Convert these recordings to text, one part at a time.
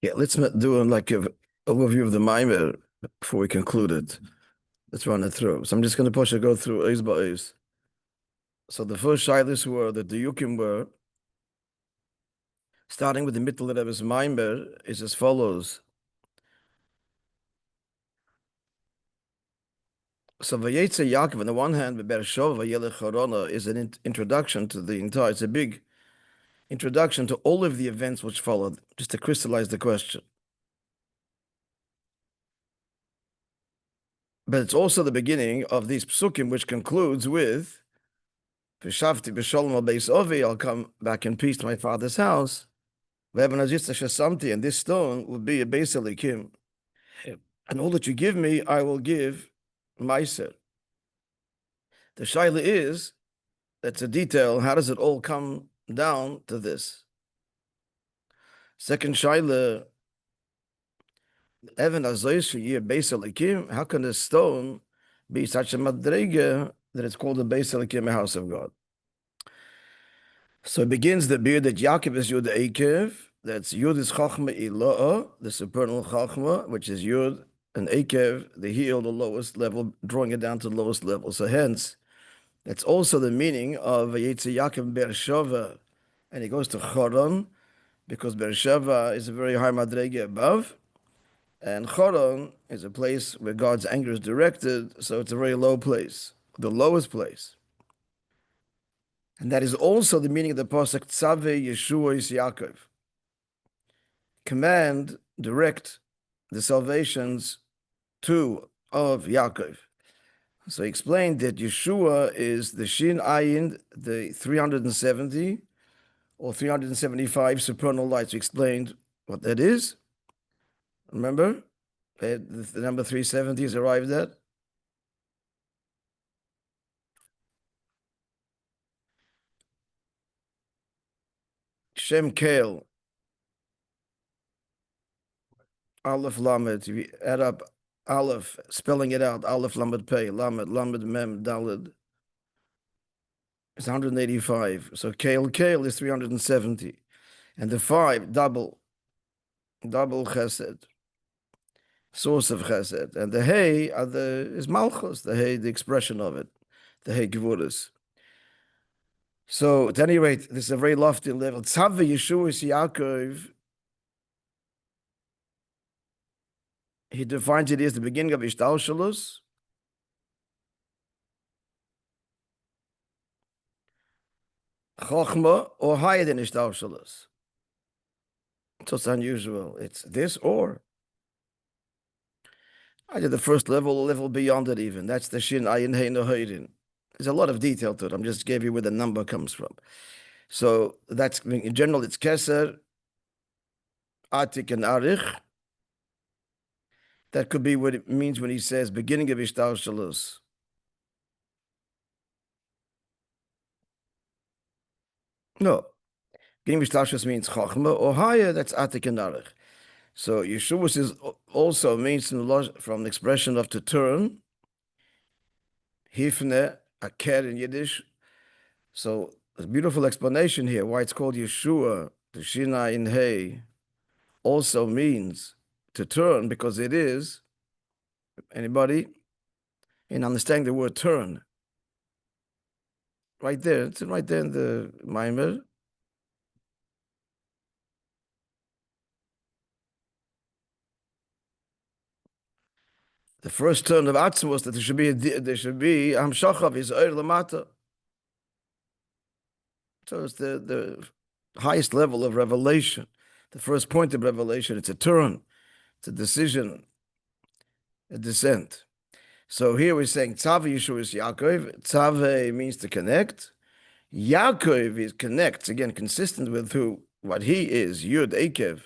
Yeah, let's do like an overview of the Maimer before we conclude it. Let's run it through. So I'm just going to go through Eis Ba'Eis. So the first shilas were that the Yukim were, starting with the middle of his Maimer, is as follows. So Vayeitzei Ya'akov, on the one hand, Be'ershova Yelech Harona is an introduction to the entire, it's a big introduction to all of the events which followed, just to crystallize the question. But it's also the beginning of these psukim, which concludes with V'shavti b'sholom al beis ovi, I'll come back in peace to my father's house. And this stone will be a beis elikim. And all that you give me, I will give Meiser. The shaila is, that's a detail, how does it all come down to this? Second shaila, Even azois year beis elikim, how can a stone be such a madrega that it's called a beis elikim, a house of God? So it begins the beard that Yaakov is Yud Eikev, that's Yud is Chachma Iloah, the supernal Chachma, which is Yud, and Eikev, the heel, the lowest level, drawing it down to the lowest level. So hence, that's also the meaning of Vayeitzei Yaakov Be'ersheva, and he goes to Choron, because Be'ersheva is a very high madrega above, and Choron is a place where God's anger is directed, so it's a very low place, the lowest place. And that is also the meaning of the pasuk Tzaveh Yeshua is Yaakov. Command, direct the salvations of Yaakov. So he explained that Yeshua is the Shin Ayin, the 370 or 375 supernal lights. We explained what that is. Remember? The number 370 is arrived at. Shem Kale, Aleph Lamed. If you add up Aleph, spelling it out, Aleph Lamed Pei, Lamed, Lamed Mem, Daled, it's 185. So Kale is 370. And the 5, double Chesed, source of Chesed. And the Hey is Malchus, the Hey, the expression of it, the Hey Gevurus. So at any rate, this is a very lofty level. Tzaveh Yeshua is Yaakov. He defines it as the beginning of Ishtalshalus. Chochma, or higher than Ishtalshalus. So it's unusual. It's this or either the first level or level beyond it even. That's the Shin Ayin Hein Hoirin. There's a lot of detail to it. I'm just gave you where the number comes from. So that's, in general, it's Keser, Atik, and Arich. That could be what it means when he says beginning of Ishtalshalus. No. Beginning of Ishtalshalus means Chachma, or higher, that's Atik and Arich. So Yeshua is also means from the expression of to turn, Hifne, Aker in Yiddish. So a beautiful explanation here why it's called Yeshua, the Shina in Hey, also means to turn, because it is, anybody, in understanding the word turn. Right there, it's right there in the Maimer. The first turn of Atzmo was that there should be Hamshachav is Eir Lamata. So it's the highest level of revelation. The first point of revelation, it's a turn, it's a decision, a descent. So here we're saying Tzaveh Yeshua is Yaakov. Tzaveh means to connect. Yaakov connects, again, consistent with what he is, Yud Eikev.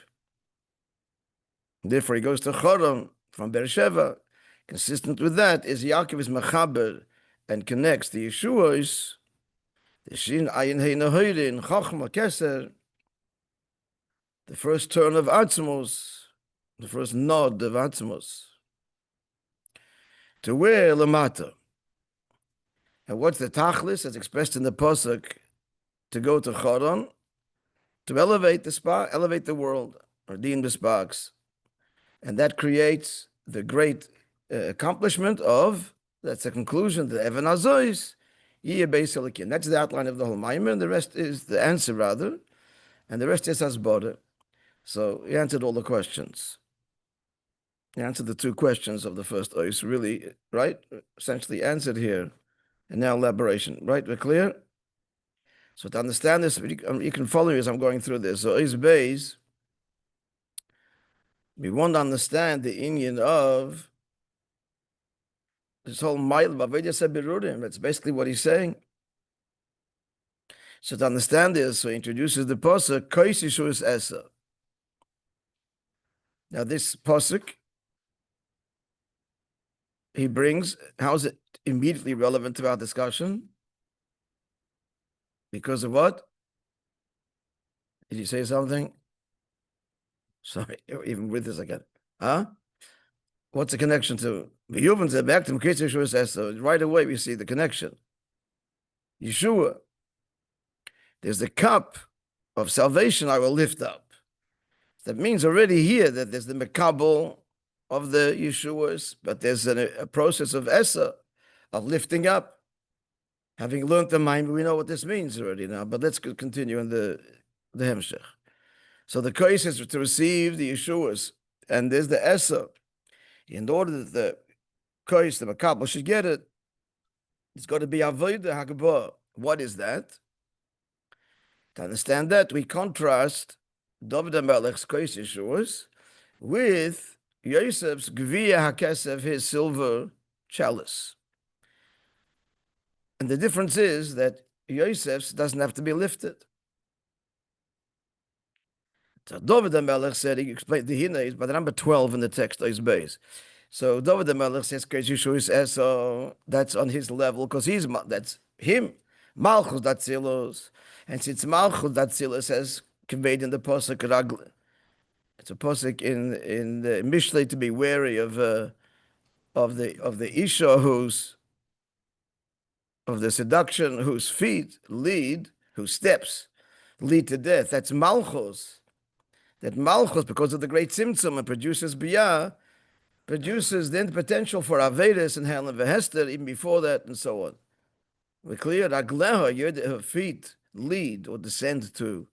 Therefore he goes to Choron from Beersheva. Consistent with that is Yaakov is Mechaber and connects the Yeshuas, the Shin Ayin Hein Hoirin, Chachma Keser, the first turn of Atzmos, the first nod of Atzmos, to where Lamata. And what's the tachlis as expressed in the pasuk? To go to Choron, to elevate the spot, elevate the world. or din besparks. And that creates the great accomplishment of, that's the conclusion, the Even Azois, Yeh Beis Elokim. That's the outline of the whole Maimer, and the rest is the answer, rather, and the rest is Hasbara. So he answered all the questions. He answered the two questions of the first Ois, really, right? Essentially answered here. And now elaboration, right? We're clear? So to understand this, you can follow me as I'm going through this. So Ois Beis, we want to understand the inyan of this whole mile of Vayeitzei Berurim. That's basically what he's saying. So to understand this, so he introduces the pasuk Kois Yeshuas Esa. Now this pasuk he brings, how is it immediately relevant to our discussion? Because of what? Did you say something? Sorry, even with this again. Huh? What's the connection to Meliubavitch said back to Kois Yeshuas Esa? Right away we see the connection. Yeshua. There's the cup of salvation I will lift up. That means already here that there's the Mekabel of the Yeshuas, but there's a process of Esa, of lifting up. Having learned the mind, we know what this means already now, but let's continue in the Hemshech. So the Kois is to receive the Yeshuas, and there's the Esa. In order that the Kois, the Mekabel, should get it, it's got to be Avodah Hagabah. What is that? To understand that, we contrast David HaMelech's Kois Yeshuas with Yosef's Gviya HaKesef, his silver chalice. And the difference is that Yosef's doesn't have to be lifted. So David HaMelech said, he explained the Hina is by the number 12 in the text, is base. So David HaMelech says, Kois Yeshuas Esa, that's on his level, because that's him. Malchus Datzilos. And since Malchus Datzilos says, conveyed in the Pasuk Ragl, it's a Pasuk in the Mishlei to be wary of the Isha of the seduction, whose feet lead, whose steps lead to death. That's Malchus. That Malchus, because of the great Tzimtzum, and produces Biyah, produces then the potential for Avedis and Helen Vehester, even before that, and so on. We're clear, Ragleha, her feet lead or descend to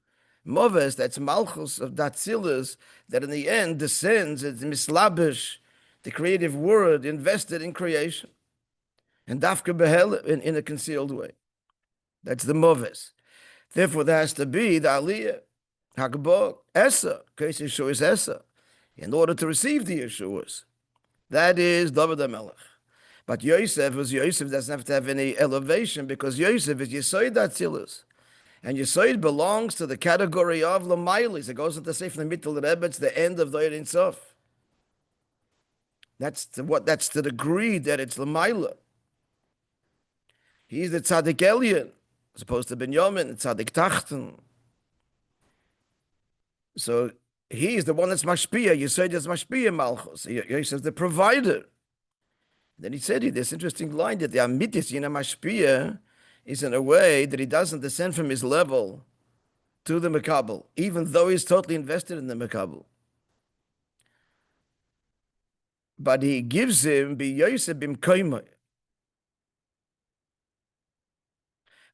Moves, that's Malchus of Datzilas, that in the end descends as Mislabish, the creative word invested in creation. And Dafka Behel in a concealed way. That's the Moves. Therefore, there has to be the Aliyah, Hagabah, Esa, Kois Yeshuas Esa, in order to receive the Yeshuas. That is David HaMelech. But Yosef doesn't have to have any elevation because Yosef is Yesoid Datzilas. And Yesoid belongs to the category of Lamailis. It goes on to say from the Mittel Rebbe, it's the end of the Ein Sof. That's to the degree that it's Lamaila. He's the Tzaddik Elyon, as opposed to Binyamin, Tzaddik Tachten. So he's the one that's Mashpia. Yesoid is Mashpia Malchus. Yosef is the provider. Then he said this interesting line that the Amitis Yina Mashpia is in a way that he doesn't descend from his level to the Mekabel, even though he's totally invested in the Mekabel. But he gives him Bi Yosef Bim Koimai,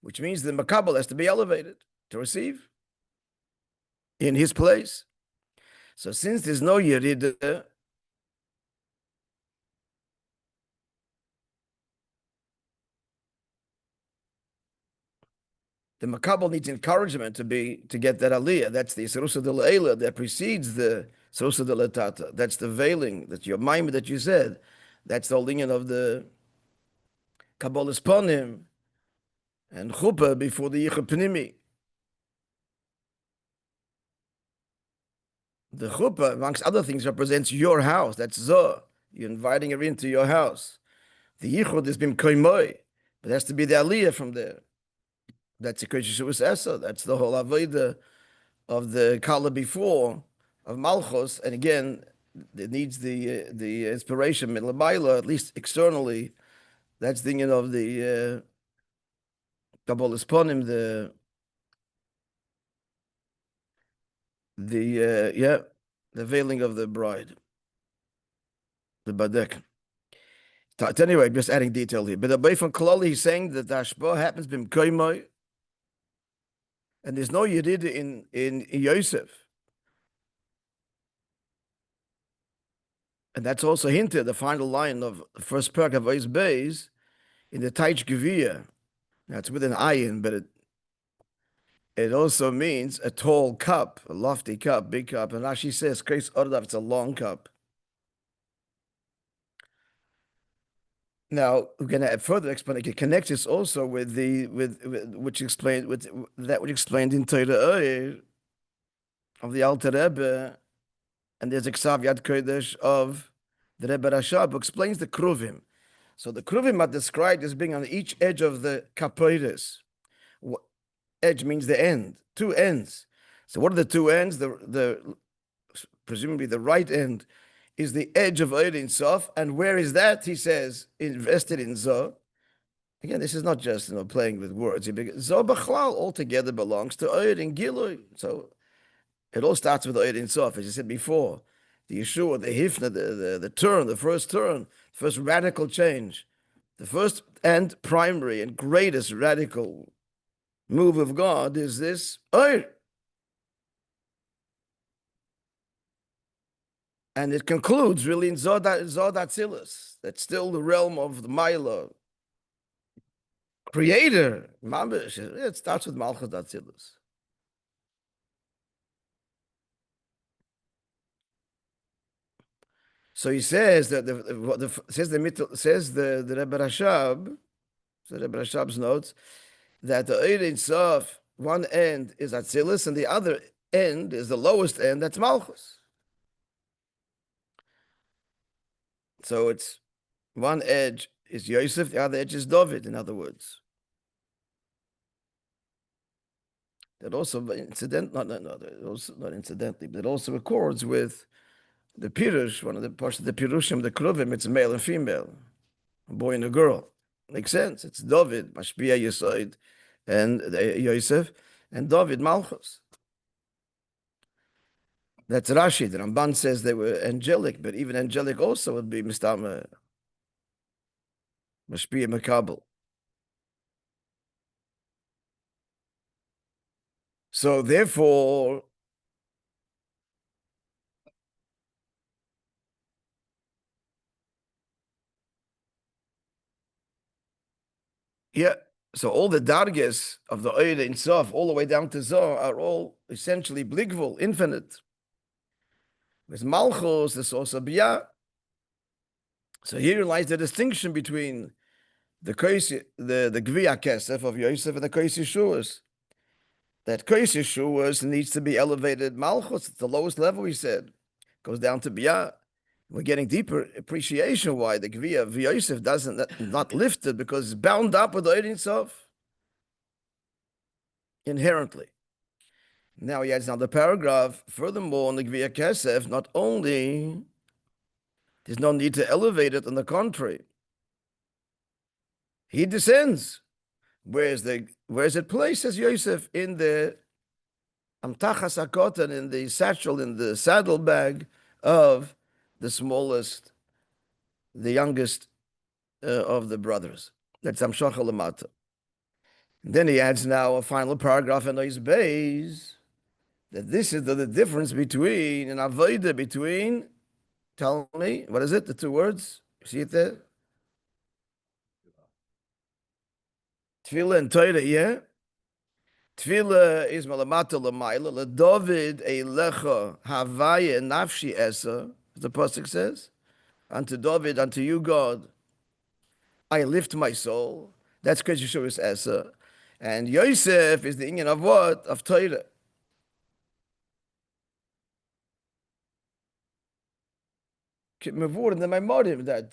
which means the Mekabel has to be elevated to receive in his place. So since there's no Yerida, the Makabel needs encouragement to get that aliyah. That's the Sarusa de Leila that precedes the Sarusa de Latata. That's the veiling, that's your maimah that you said. That's the whole union of the Kabbalas Ponim and Chuppah before the Yichud Pnimi. The Chuppah, amongst other things, represents your house. That's Zoh. You're inviting her into your house. The Yichud is Bim Koimoy. But it has to be the aliyah from there. That's the Kois Yeshuas Esa. That's the whole Avodah of the Kala before, of Malchus. And again, it needs the inspiration, Milabayla, at least externally. That's the union of the Kabbalas Ponim, the veiling of the bride, the badek. Anyway, just adding detail here. But away from Kalali, he's saying that the Ashba happens b'mkoymai, and there's no Yerid in Yosef. And that's also hinted, the final line of the first parak of Vayeitzei in the h'tשכ. Now it's with an ayin, but it also means a tall cup, a lofty cup, big cup. And Rashi says, Kreis Ordav, it's a long cup. Now we're going to further explain. It connects this also with which explained in Torah of the Alter Rebbe, and there's a Ksav Yad Kodesh of the Rebbe Rashab who explains the kruvim. So the kruvim are described as being on each edge of the kapoiris. Edge means the end, two ends. So what are the two ends? The presumably the right end is the edge of Ein Sof, and where is that? He says, invested in Zoh. Again, this is not just playing with words. Zoh B'chlal altogether belongs to Ein Gilui. So it all starts with Ein Sof, as you said before. The Yeshua, the Hifna, the turn, the first radical change, the first and primary and greatest radical move of God is this Ein. And it concludes really in Zod Atzilus. That's still the realm of the Maila. Creator. It starts with Malchus Atzilus. So he says that says the Rebbe Rashab, the Rebbe Rashab's notes, that the Ein Sof, one end is Atzilus, and the other end is the lowest end, that's Malchus. So it's one edge is Yosef, the other edge is David, in other words. That also not incidentally, but it also accords with the Pirush, one of the parts of the Pirushim, the Kruvim, it's a male and female, a boy and a girl. Makes sense. It's David, Mashpia Yesoid, and Yosef, and David Malchus. That's Rashi. The Ramban says they were angelic, but even angelic also would be Mistama, Mashpia Makabel. So therefore, yeah, so all the darges of the Ein Sof, all the way down to Zoh, are all essentially bligvul, infinite. With Malchus, there's also Biyah. So here lies the distinction between the Gviyah Kesef of Yosef and the Kois Yeshuas. That Kois Yeshuas needs to be elevated Malchus, it's the lowest level, he said. Goes down to Biyah. We're getting deeper appreciation why the Gviyah of Yosef not lifted, because it's bound up with the Ein Sof inherently. Now he adds another paragraph. Furthermore, in the Gviyah Kesef, not only there's no need to elevate it, on the contrary, he descends. Where's it placed, says Yosef, in the Amtachas HaKotan, in the satchel, in the saddlebag of the smallest, the youngest of the brothers. That's Amshach Lamata. Then he adds now a final paragraph in his base, that this is the difference between an avodah, between, tell me, what is it, the two words? You see it there? Tefillah and Torah, yeah? Tefillah is malamata l'mayla, l'David eilecha havaya nafshi esa, as the pasuk says, unto David, unto you, God, I lift my soul. That's Kodesh Yeshua's esa. And Yosef is the inyan of what? Of Torah. Mevur in the Maimorim that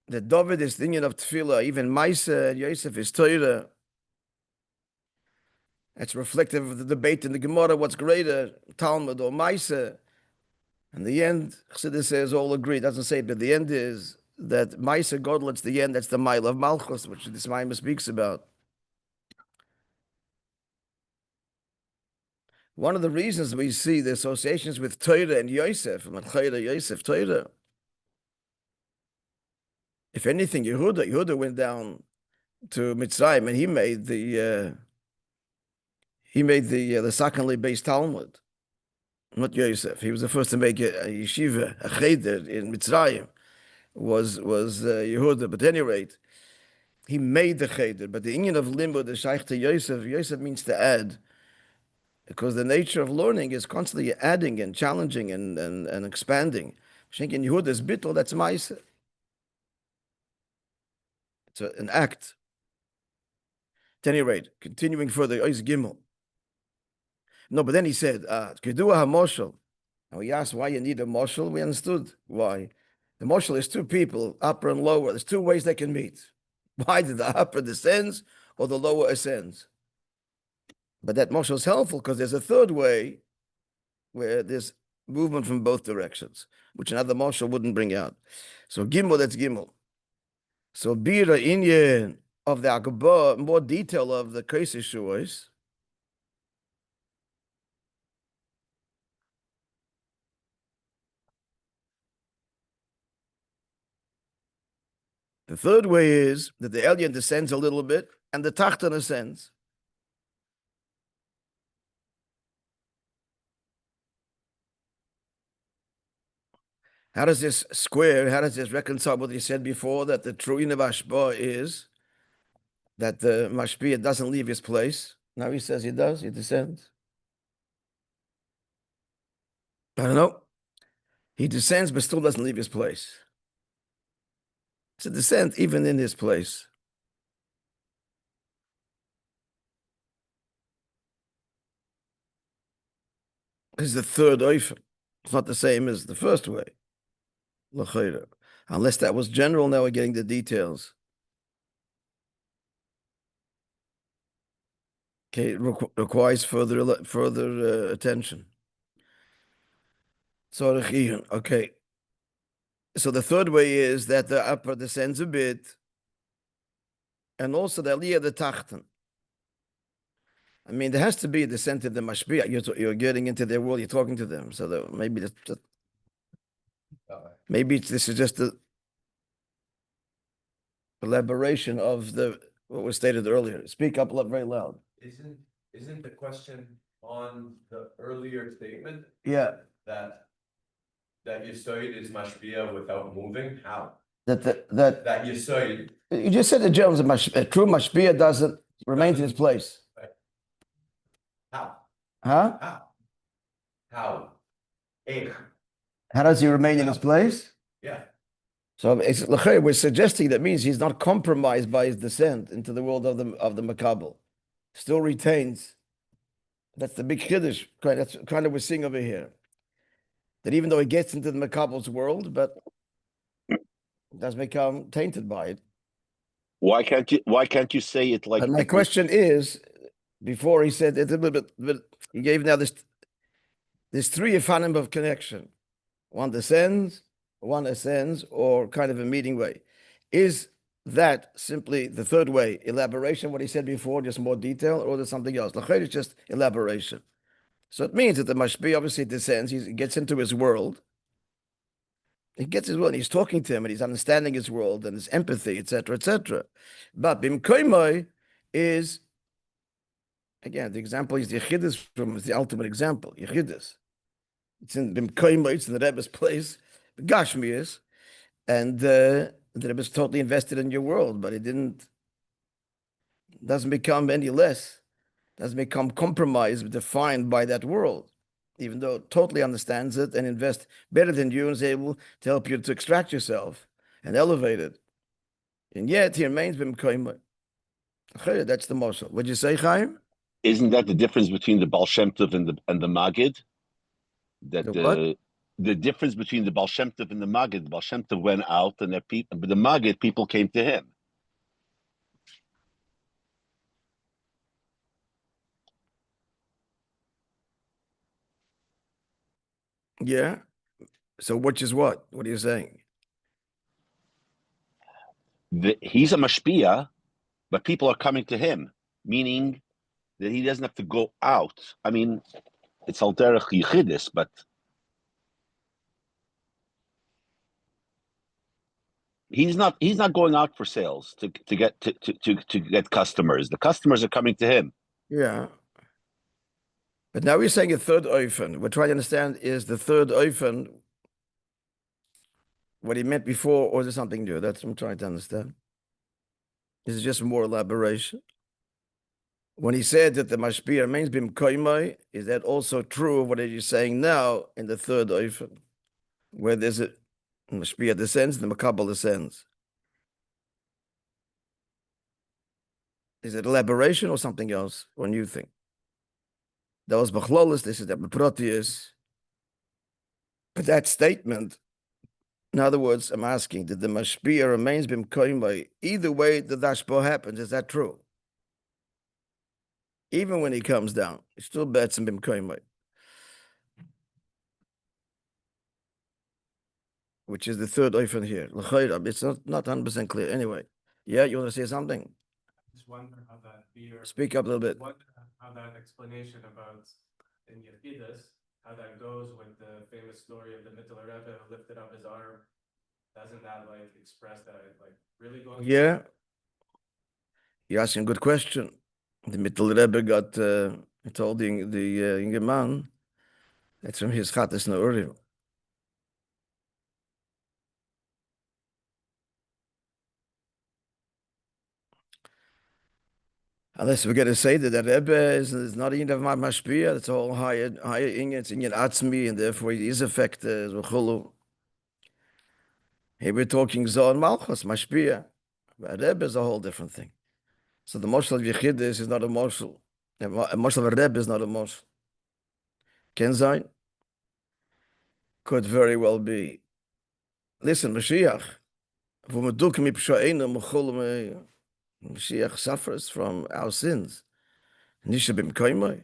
that David is the inyan of Tefillah, even Maisa and Yosef is Torah. It's reflective of the debate in the Gemara, what's greater, Talmud or Maisa. In the end, Chassidus says all agree, it doesn't say it, but the end is that Maisa Godel, it's the end, that's the Mile of Malchus, which this Maimah speaks about. One of the reasons we see the associations with Torah and Yosef, Torah, Yosef, Torah. If anything, Yehuda went down to Mitzrayim and he made the secondly based Talmud, not Yosef. He was the first to make a yeshiva, a cheder in Mitzrayim. Was Yehuda, but at any rate, he made the cheder. But the union of limbo, the shaykh to Yosef, Yosef means to add, because the nature of learning is constantly adding and challenging and expanding. In Yehuda's bittul, that's ma'aseh. It's an act. At any rate, continuing further, Ois Gimel. No, but then he said, Kedua ha-moshel. And we asked why you need a moshel. We understood why. The moshel is two people, upper and lower. There's two ways they can meet. Why did the upper descends or the lower ascends? But that moshel is helpful because there's a third way where there's movement from both directions, which another moshel wouldn't bring out. So Gimel, that's Gimel. So Bira Inyan of the Akabah, more detail of the Kais Shuos. The third way is that the Elyon descends a little bit and the Tachton ascends. How does this square, how does this reconcile what he said before, that the true in of Ashba is that the Mashpia doesn't leave his place? Now he says he does, he descends. I don't know. He descends but still doesn't leave his place. It's a descent even in his place. This is the third oifen. It's not the same as the first way. Unless that was general, now we're getting the details. Okay, it requires further attention. So, okay. So the third way is that the upper descends a bit, and also the aliyah, the tachten. I mean, there has to be a descent of the mashpia. You're getting into their world, you're talking to them. So maybe this is just the elaboration of what was stated earlier. Speak up very loud. Isn't the question on the earlier statement? Yeah. That Yisoid is mashpia without moving? How? That Yisoid. You just said the Jones a true mashpia doesn't remain in his place. Right. How? Huh? How? How does he remain in his place? Yeah. So we're suggesting that means he's not compromised by his descent into the world of the Makabel. Still retains. That's the big chiddush. That's kind of we're seeing over here. That even though he gets into the Makabel's world, but does become tainted by it. Why can't you say it like? But my question is, before he said it's a little bit, he gave now this three Ifanim of connection. One descends, one ascends, or kind of a meeting way. Is that simply the third way, elaboration, what he said before, just more detail, or there's something else? L'chayr is just elaboration. So it means that the Mashpi obviously descends, he gets into his world. He gets his world, and he's talking to him, and he's understanding his world, and his empathy, etc., etc. But Bimkoimoi is, again, the example is the Yechidus from the ultimate example, Yechidus. It's in Bimkoimoi, it's in the Rebbe's place, the Gashmias, and the Rebbe's totally invested in your world, but it doesn't become any less, doesn't become compromised, defined by that world, even though it totally understands it and invests better than you and is able to help you to extract yourself and elevate it. And yet he remains b'mkoimah. That's the Moshel. What'd you say, Chaim? Isn't that the difference between the Baal Shem Tov and the Magid? That the difference between the Baal Shem Tov and the Magid, the Baal Shem Tov went out and but the Magid, people came to him. Yeah. So which is what? What are you saying? He's a mashpia, but people are coming to him, meaning that he doesn't have to go out. I mean, It's al derech yichidis, but he's not going out for sales to get customers. The customers are coming to him. Yeah. But now we're saying a third oifen. We're trying to understand, is the third oifen what he meant before, or is it something new? That's what I'm trying to understand. This is just more elaboration. When he said that the mashpia remains bim koimai, is that also true of what he's saying now in the third oifen, where there's a mashpia descends, the makabel descends? Is it elaboration or something else? What do you think? That was bachlolis. This is that proteus. But that statement, in other words, I'm asking, did the mashpia remains bim koimai? Either way, the dashpo happens. Is that true? Even when he comes down, he still bets him bim koimai, which is the third oifen here. It's not 100% clear. Anyway, yeah, you want to say something? Just wonder how that beer. Speak up a little bit. Wonder how that explanation about in Yefidus, how that goes with the famous story of the Mittler Rebbe who lifted up his arm. Doesn't that like express that like really going? Yeah, you're asking a good question. The Mittler Rebbe got told the younger man that's from his Chatas Na'urim. Unless we're going to say that the Rebbe is not in of mashpia, it's all higher inyan, it's inyan atzmi, and therefore he is affected. Here we're talking Zohar Malchus, mashpia. But Rebbe is a whole different thing. So the moshel of Yechidus is not a moshel. A moshel of a Rebbe is not a moshel. Ken sein? Could very well be. Listen, Mashiach, Mashiach suffers from our sins. Nishabim koimai.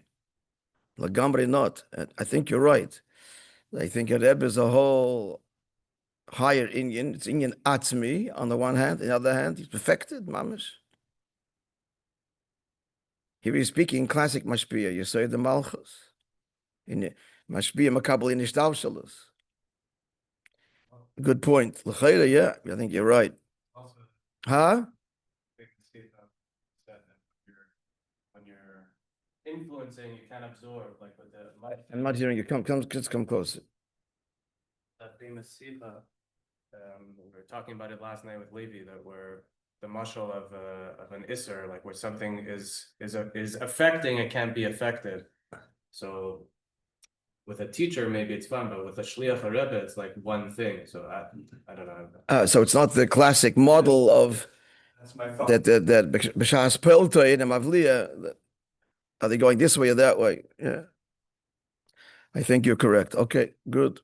Lagamri not. I think you're right. I think a Rebbe is a whole higher Inyan. It's Inyan Atzmi on the one hand. On the other hand, he's perfected, mamish. Here he's speaking classic mashpia. You say the malchus. In mashpia makabel in ishtalshalos. Good point. L'chayra, yeah, I think you're right. Also, Huh? when you're influencing, you can absorb like with the. I'm not hearing you. Come closer. That famous sicha, we were talking about it last night with Levi, that where the mashal of an isser, like where something is affecting, it can't be affected. So with a teacher, maybe it's fun, but with a shliach or rebbe, it's like one thing. So I don't know. So it's not the classic model of That's my thought. that b'shas peltoi and mavliya. Are they going this way or that way? Yeah, I think you're correct. Okay, good.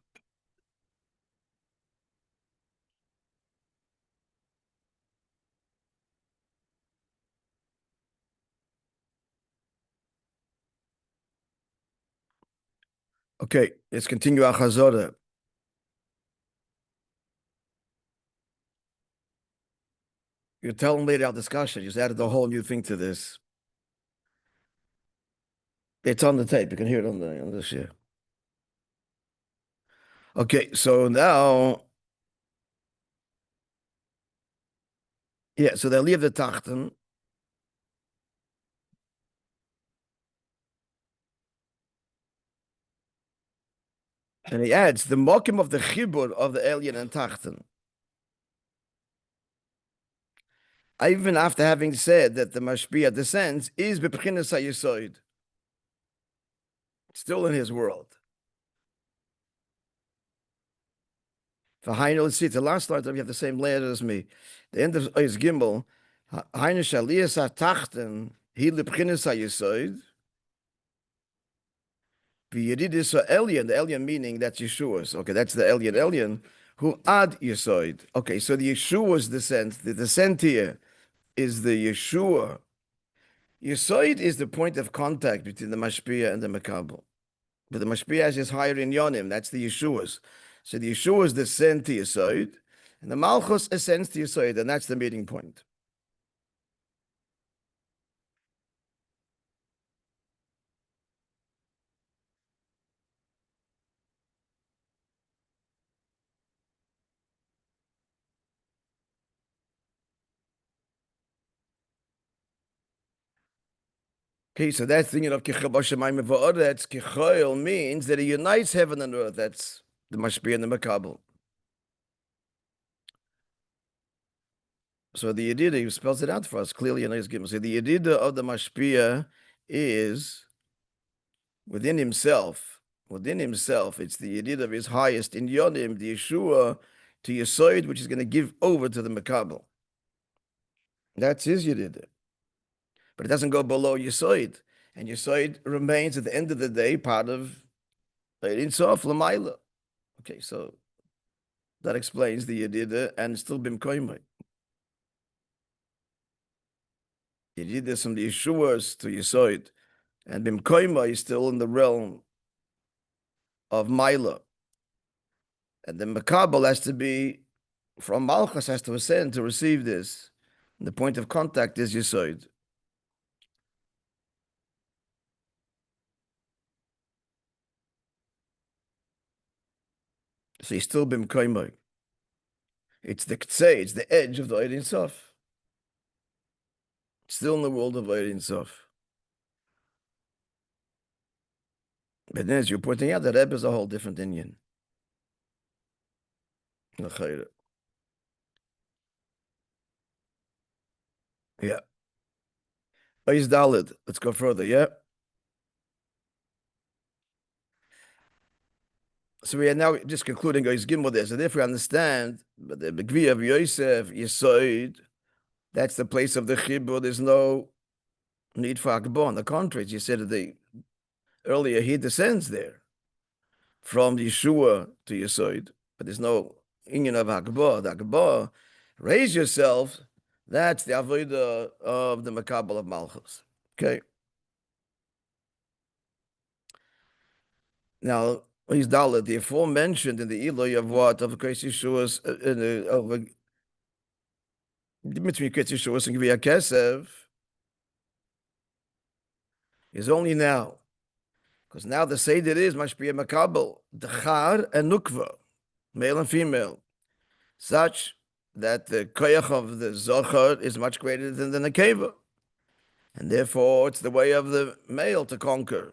Okay, let's continue our chazorah. You're telling later our discussion. You just added a whole new thing to this. It's on the tape. You can hear it on this year. Okay, so now, yeah, so they leave the tachten. And he adds the mokim of the chibur of the alien and tachten. Even after having said that the mashpia descends is b'pchinas hayisoid, still in his world. For Hainu, let's see, the last line, we have the same letter as me. The end of Ois Gimel, Hainu shaliyas ha'tachten, he l'pchinas hayisoid, v'yedidis ha'elyon, the elyon meaning that's Yeshua's. Okay, that's the elyon, who ad yisoid. Okay, so the Yeshua's descent, the descent here is the Yeshua. Yisoid is the point of contact between the mashpia and the makabel. But the mashpia has his higher in yonim, that's the Yeshua's. So the Yeshua's descend to Yisoid, and the Malchus ascends to Yisoid, and that's the meeting point. Okay, so that's the union of Kichel B'Shamayim V'Oretz. Kichel means that it unites heaven and earth. That's the Mashpia and the Makabel. So the Yedida, he spells it out for us clearly in his Gimel. So the Yedida of the Mashpia is within himself. Within himself, it's the Yedida of his highest in Yonim, the Yeshua to Yesoid, which is going to give over to the Makabel. That's his Yedida. But it doesn't go below Yesoid. And Yesoid remains at the end of the day part of Ein Sof L'mayla. Okay, so that explains the Yedida and still Bim Koimai. Yedida from the Yeshuas to Yesoid. And Bim Koimai is still in the realm of Maila. And the Makabel has to be, from Malchus has to ascend to receive this. And the point of contact is Yesoid. So he's still Bim Koimai. It's the Ktsei, it's the edge of the Ein Sof. Still in the world of Ein Sof. But then as you're pointing out, the Rebbe is a whole different Indian. Yeah. Ois Dalid. Let's go further, yeah? So we are now just concluding Ois Gimel there. So therefore we understand, but the Begvi of Yosef, Yesoid, that's the place of the Chibur. There's no need for Akbar. On the contrary, you said that earlier he descends there from Yeshua to Yesoid, but there's no union of Akbar. The Akbar, raise yourself, that's the Avodah of the Makabel of Malchus. Okay. Now, he's Dalit, the aforementioned in the Eloi of what? Of Kais Yeshua's, between Kais Yeshua's and Gviyah Kesev, is only now. Because now the Seder is Mashpia Makabel, Dechar and Nukva, male and female, such that the Koyach of the Zohar is much greater than the Nekeva. And therefore, it's the way of the male to conquer.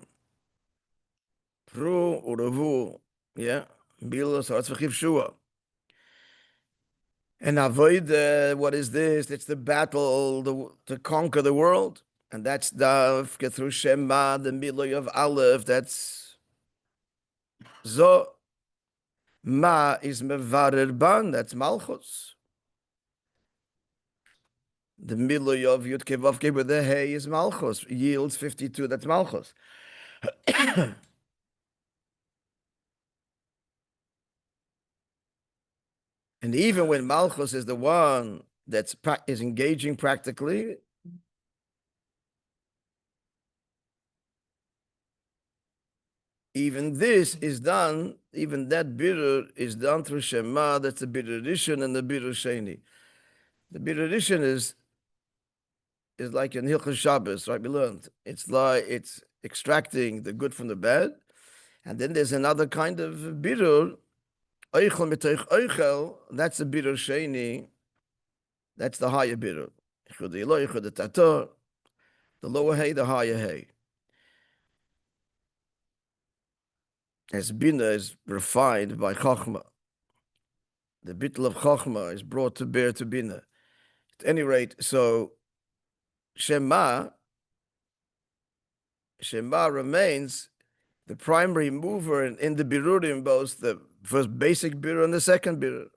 Pru, Uravu, yeah, Bila, Saratz V'chiv Shua. And avoid, what is this? It's the battle to conquer the world. And that's Davke through Shema, the Miloi of Aleph, that's Zo. Ma is Mevarer Ban, that's Malchus. The Miloi of Yud Kevavke with the Hey is Malchus. Yields 52, that's Malchus. And even when Malchus is the one that is engaging practically, even this is done, even that bitter is done through Shema, that's the bitter edition and the bitter Sheni. The bitter edition is like in Hilchos Shabbos, right? We learned. It's like it's extracting the good from the bad. And then there's another kind of bitter, Eichel mitoich Eichel, that's the bitter Sheni, that's the higher bitter. The lower hay, the higher hay. As Bina is refined by Chochmah. The bittul of Chochmah is brought to bear to Bina. At any rate, so Shema remains the primary mover in the birurim, both the first basic birur and the second birur.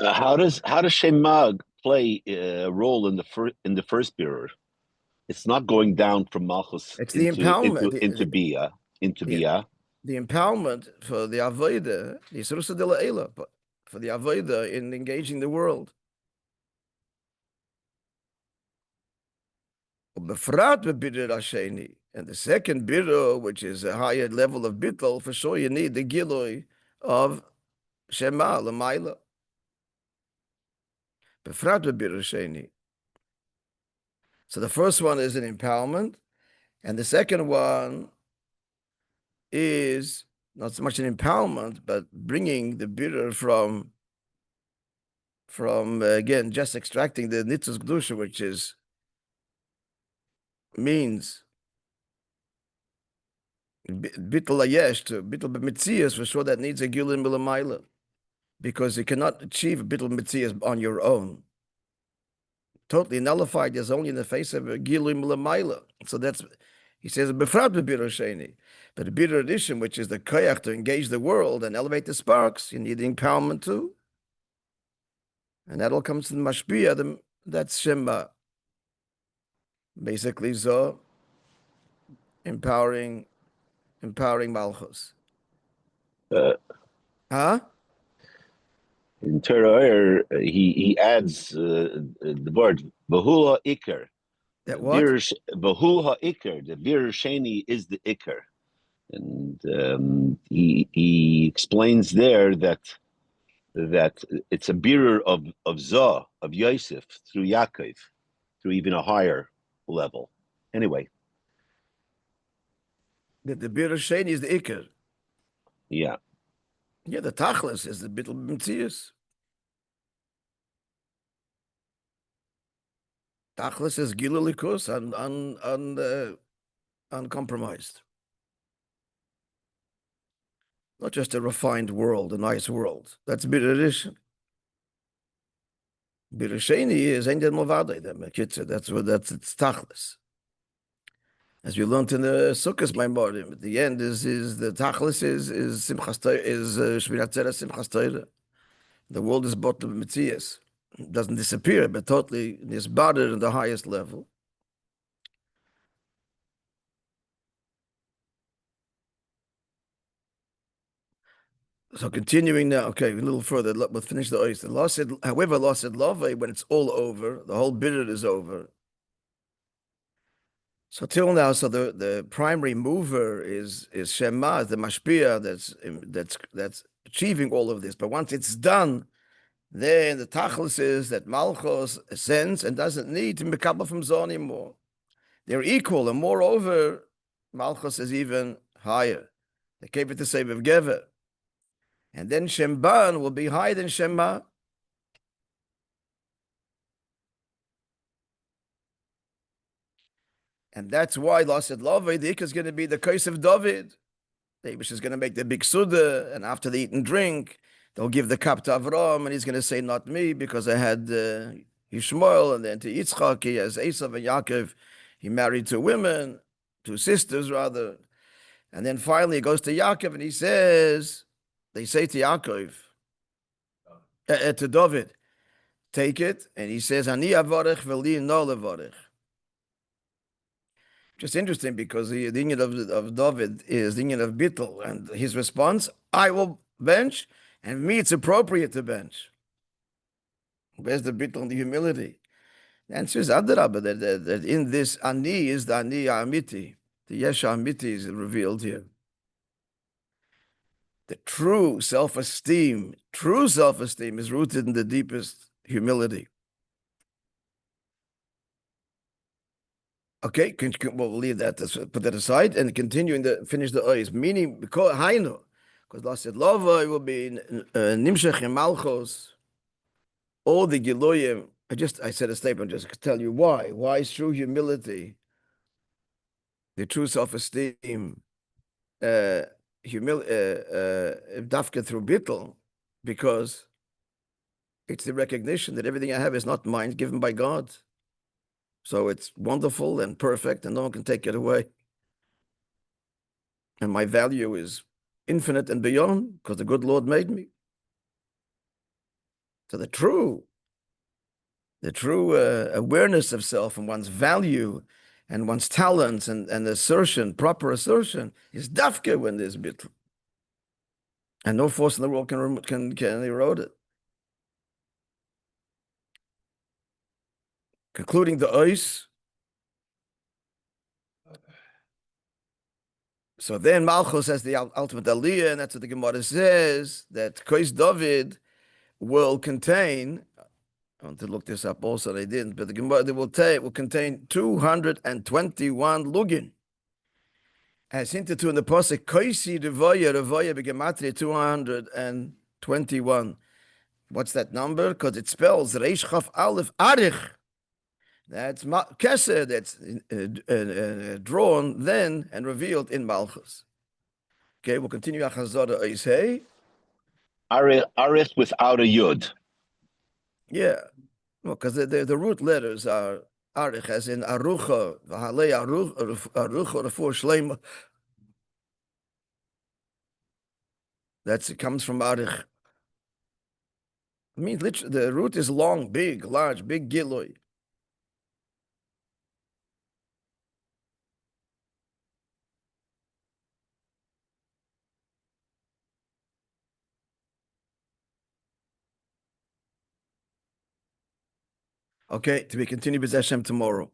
How does Shema play a role in the first birur? It's not going down from Malchus It's the empowerment into Bia. The empowerment for the Avodah, the Yisrusa de La'ela, for the Avodah in engaging the world. And the second birur, which is a higher level of bittul, for sure you need the gilui of Shema, L'mayla. So the first one is an empowerment, and the second one is not so much an empowerment, but bringing the bitter from again, just extracting the nitzos kedusha, which is means bittul ayesh to bittul b'mitzias, for sure that needs a gilui milamayla, because you cannot achieve bittul mitzias on your own. Totally nullified is only in the face of a gilui milamayla. So that's, he says, befrat b'birur sheni. But the bitter addition, which is the koyach to engage the world and elevate the sparks, you need the empowerment too. And that all comes to the mashpia, that's Shema. Basically, so empowering Malchus. Huh? In Torah, he adds the word Vahul ha'ikar. That what? Vahul ha'ikar. The bir sheni is the ikar, and he explains there that it's a birur of Zah, of Yosef through Yaakov, through even a higher level. Anyway. That the bir sheni is the ikar. Yeah. Yeah, the tachlis is the bittul b'mitzias. Tachlis is gilui likus, uncompromised. Not just a refined world, a nice world. That's bitter addition. Bitter sheni is ein den movadei, that's it's tachlis. As we learned in the Sukkos Maimorim, at the end is the tachlis is simchas Torah, is shmirat zera simchas Torah. The world is brought to mitzias. It doesn't disappear, but totally is bothered at the highest level. So continuing now, okay, a little further, we'll finish the ois. However, law said love, when it's all over, the whole bitter is over. So till now, so the primary mover is Shema, the mashpia that's achieving all of this. But once it's done, then the tachlis is that Malchus ascends and doesn't need to mekabel from Zoh anymore. They're equal, and moreover, Malchus is even higher. They gave it to Seviv Gever. And then Shemban will be higher than Shema. And that's why Lasset Lavei, the Ikka is going to be the curse of David. David is going to make the big Suda, and after they eat and drink, they'll give the cup to Avram, and he's going to say, not me, because I had Yishmael, and then to Yitzchak, he has Esav and Yaakov. He married two women, two sisters, rather. And then finally he goes to Yaakov, and he says, they say to Yaakov, to David, take it, and he says, Ani avarech v'li no levarech. Just interesting, because the union of David is the union of Bittul, and his response, I will bench, and me it's appropriate to bench. Where's the Bittul and the humility? The answer is Adrabah, that in this Ani is the Ani Amiti. The Yesha Amiti is revealed here. The true self-esteem is rooted in the deepest humility. Okay, we'll leave that, put that aside, and continuing to finish the ois. Meaning, because Hainu, because Allah said, Lava will be Nimshech in Malchus, all the Giloyim. I said a statement just to tell you why. Why is true humility, the true self-esteem, dafka through Bittul, because it's the recognition that everything I have is not mine, given by God. So it's wonderful and perfect, and no one can take it away. And my value is infinite and beyond, because the good Lord made me. So the true awareness of self and one's value and one's talents and assertion, proper assertion, is dafka when there's bittul. And no force in the world can erode it. Concluding the ois. So then Malchus has the ultimate aliyah, and that's what the Gemara says, that Kois David will contain, I want to look this up also, they didn't, but the Gemara will contain 221 lugin. As hinted to in the Pasuk, Koisi Revoya Begematria 221. What's that number? Because it spells Reish Chaf Aleph Arich. That's Kesed that's drawn then and revealed in Malchus. Okay, we'll continue Achazada Vayeitzei. Arif without a yud. Yeah, because the root letters are Arich, as in Arucha, V'halei Arucha, Refuah Shlema. It comes from Arich. It means literally, the root is long, big, large, big Giloi. Okay, to be continued with Hashem tomorrow.